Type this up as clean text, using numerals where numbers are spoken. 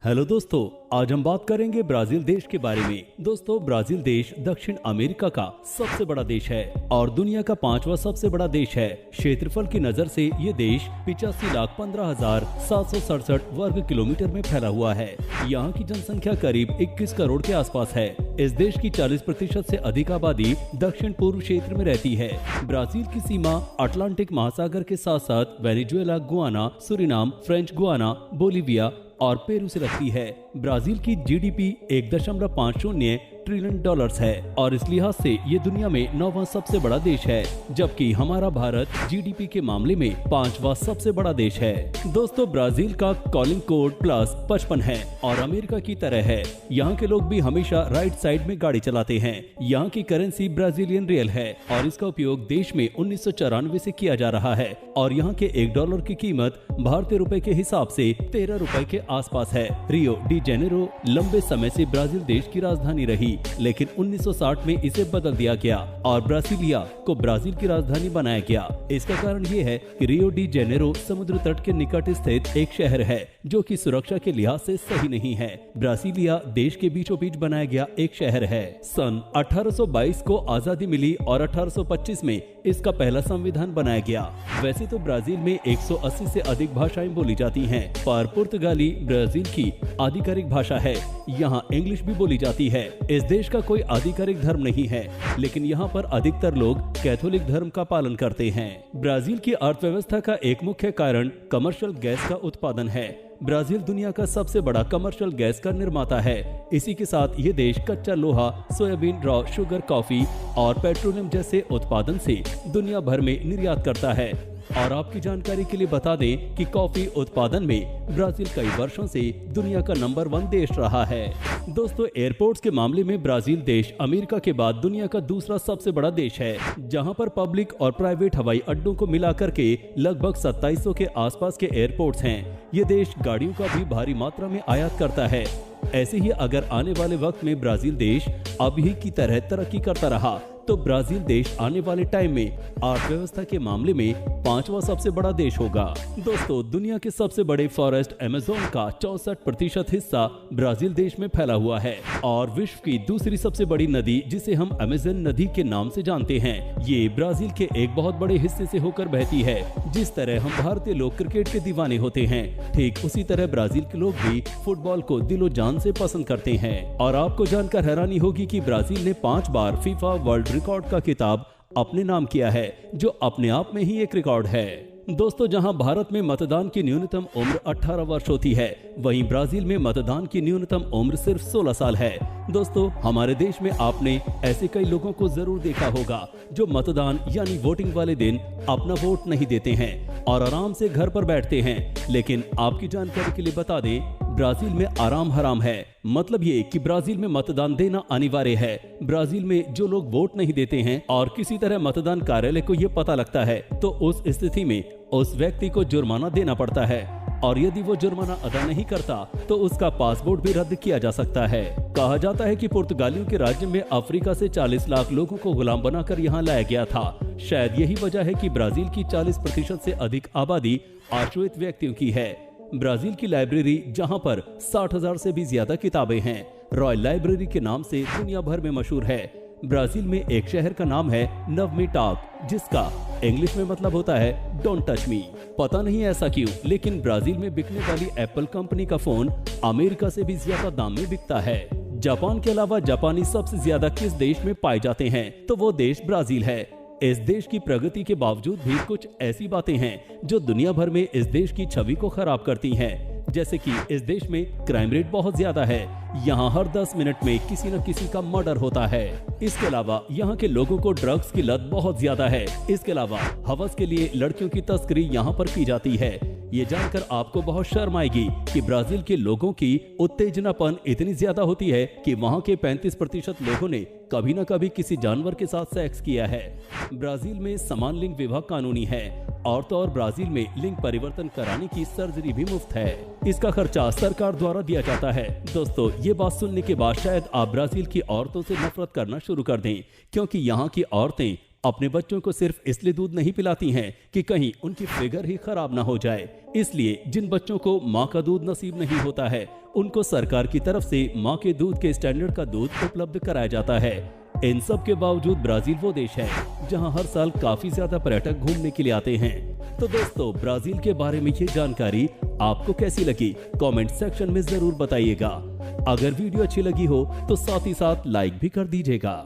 Hello दोस्तों, आज हम बात करेंगे ब्राजील देश के बारे में। दोस्तों, ब्राजील देश दक्षिण अमेरिका का सबसे बड़ा देश है और दुनिया का 5वां सबसे बड़ा देश है। क्षेत्रफल की नजर से ये देश 85,15,767 वर्ग किलोमीटर में फैला हुआ है। यहाँ की जनसंख्या करीब 21 करोड़ के आसपास है। इस देश की 40% से अधिक आबादी दक्षिण पूर्व क्षेत्र में रहती है। ब्राजील की सीमा अटलांटिक महासागर के साथ साथ Venezuela, Guana, Suriname, French Guana, Bolivia और पेरू से लगती है। ब्राजील की जीडीपी 1.50 ट्रिलियन डॉलर्स है और इस लिहाज से ये दुनिया में 9वां सबसे बड़ा देश है, जबकि हमारा भारत जीडीपी के मामले में 5वां सबसे बड़ा देश है। दोस्तों, ब्राजील का कॉलिंग कोड +55 है और अमेरिका की तरह है। यहाँ के लोग भी हमेशा राइट साइड में गाड़ी चलाते हैं। यहाँ की करेंसी ब्राजीलियन रियल है और इसका उपयोग देश में 1994 से किया जा रहा है और यहाँ के $1 की कीमत भारतीय रुपए के हिसाब से 13 रुपए के आसपास है। रियो डी जेनेरो लंबे समय से ब्राजील देश की राजधानी रही, लेकिन 1960 में इसे बदल दिया गया और ब्रासिलिया को ब्राजील की राजधानी बनाया गया। इसका कारण ये है कि रियो डी जेनेरो समुद्र तट के निकट स्थित एक शहर है जो कि सुरक्षा के लिहाज से सही नहीं है। ब्रासिलिया देश के बीचों बीच बनाया गया एक शहर है। सन 1822 को आजादी मिली और 1825 में इसका पहला संविधान बनाया गया। वैसे तो ब्राजील में 180 से अधिक भाषाएं बोली जाती हैं, पर पुर्तगाली ब्राजील की आधिकारिक भाषा है। यहाँ इंग्लिश भी बोली जाती है। इस देश का कोई आधिकारिक धर्म नहीं है, लेकिन यहाँ पर अधिकतर लोग कैथोलिक धर्म का पालन करते हैं। ब्राजील की अर्थव्यवस्था का एक मुख्य कारण कमर्शियल गैस का उत्पादन है। ब्राजील दुनिया का सबसे बड़ा कमर्शियल गैस का निर्माता है। इसी के साथ ये देश कच्चा लोहा, सोयाबीन, रॉ शुगर, कॉफी और पेट्रोलियम जैसे उत्पादन से दुनिया भर में निर्यात करता है। और आपकी जानकारी के लिए बता दें कि कॉफी उत्पादन में ब्राजील कई वर्षों से दुनिया का नंबर 1 देश रहा है। दोस्तों, एयरपोर्ट्स के मामले में ब्राजील देश अमेरिका के बाद दुनिया का दूसरा सबसे बड़ा देश है, जहां पर पब्लिक और प्राइवेट हवाई अड्डों को मिलाकर के लगभग 2700 के आसपास के एयरपोर्ट्स हैं। ये देश गाड़ियों का भी भारी मात्रा में आयात करता है। ऐसे ही अगर आने वाले वक्त में ब्राजील देश अभी की तरह तरक्की करता रहा तो ब्राजील देश आने वाले टाइम में अर्थव्यवस्था के मामले में 5वां सबसे बड़ा देश होगा। दोस्तों, दुनिया के सबसे बड़े फॉरेस्ट अमेज़न का 64% हिस्सा ब्राजील देश में फैला हुआ है और विश्व की दूसरी सबसे बड़ी नदी, जिसे हम अमेज़न नदी के नाम से जानते हैं, ये ब्राजील के एक बहुत बड़े हिस्से से होकर बहती है। जिस तरह हम भारतीय लोग क्रिकेट के दीवाने होते हैं, ठीक उसी तरह ब्राजील के लोग भी फुटबॉल को दिलो जान से पसंद करते हैं। और आपको जानकर हैरानी होगी कि ब्राजील ने 5 बार फीफा वर्ल्ड रिकॉर्ड का खिताब अपने नाम किया है, जो अपने आप में ही एक रिकॉर्ड है। दोस्तों, जहां भारत में मतदान की न्यूनतम उम्र 18 वर्ष होती है, वहीं ब्राजील में मतदान की न्यूनतम उम्र सिर्फ 16 साल है। दोस्तों, हमारे देश में आपने ऐसे कई लोगों को जरूर देखा होगा जो मतदान यानी वोटिंग वाले दिन अपना वोट नहीं देते हैं और आराम से घर पर बैठते हैं। लेकिन आपकी जानकारी के लिए बता दें, ब्राजील में आराम हराम है। मतलब ये कि ब्राजील में मतदान देना अनिवार्य है। ब्राजील में जो लोग वोट नहीं देते हैं और किसी तरह मतदान कार्यालय को ये पता लगता है, तो उस स्थिति में उस व्यक्ति को जुर्माना देना पड़ता है और यदि वो जुर्माना अदा नहीं करता तो उसका पासपोर्ट भी रद्द किया जा सकता है। कहा जाता है कि पुर्तगालियों के राज्य में अफ्रीका से 40 लाख लोगों को गुलाम बनाकर यहाँ लाया गया था। शायद यही वजह है कि ब्राजील की 40% से अधिक आबादी आश्रित व्यक्तियों की है। ब्राजील की लाइब्रेरी, जहां पर 60,000 से भी ज्यादा किताबें हैं, रॉयल लाइब्रेरी के नाम से दुनिया भर में मशहूर है। ब्राजील में एक शहर का नाम है नवमेटाग, जिसका इंग्लिश में मतलब होता है डोंट टच मी। पता नहीं ऐसा क्यों, लेकिन ब्राजील में बिकने वाली एप्पल कंपनी का फोन अमेरिका से भी ज्यादा दाम में बिकता है। जापान के अलावा जापानी सबसे ज्यादा किस देश में पाए जाते हैं, तो वो देश ब्राजील है। इस देश की प्रगति के बावजूद भी कुछ ऐसी बातें हैं जो दुनिया भर में इस देश की छवि को खराब करती हैं। जैसे कि इस देश में क्राइम रेट बहुत ज्यादा है। यहाँ हर 10 मिनट में किसी न किसी का मर्डर होता है। इसके अलावा यहाँ के लोगों को ड्रग्स की लत बहुत ज्यादा है। इसके अलावा हवस के लिए लड़कियों की तस्करी यहाँ पर की जाती है। ये जानकर आपको बहुत शर्म आएगी कि ब्राजील के लोगों की उत्तेजनापन इतनी ज्यादा होती है कि वहाँ के 35% लोगों ने कभी न कभी किसी जानवर के साथ सेक्स किया है। ब्राजील में समान लिंग विवाह कानूनी है और तो और ब्राजील में लिंग परिवर्तन कराने की सर्जरी भी मुफ्त है। इसका खर्चा सरकार द्वारा दिया जाता है। दोस्तों, ये बात सुनने के बाद शायद आप ब्राजील की औरतों से नफरत करना शुरू कर दें, क्योंकि यहाँ की औरतें अपने बच्चों को सिर्फ इसलिए दूध नहीं पिलाती हैं कि कहीं उनकी फिगर ही खराब ना हो जाए। इसलिए जिन बच्चों को माँ का दूध नसीब नहीं होता है, उनको सरकार की तरफ से माँ के दूध के स्टैंडर्ड का दूध उपलब्ध कराया जाता है। इन सब के बावजूद ब्राजील वो देश है जहां हर साल काफी ज्यादा पर्यटक घूमने के लिए आते हैं। तो दोस्तों, ब्राजील के बारे में ये जानकारी आपको कैसी लगी, कमेंट सेक्शन में जरूर बताइएगा। अगर वीडियो अच्छी लगी हो तो साथ ही साथ लाइक भी कर दीजिएगा।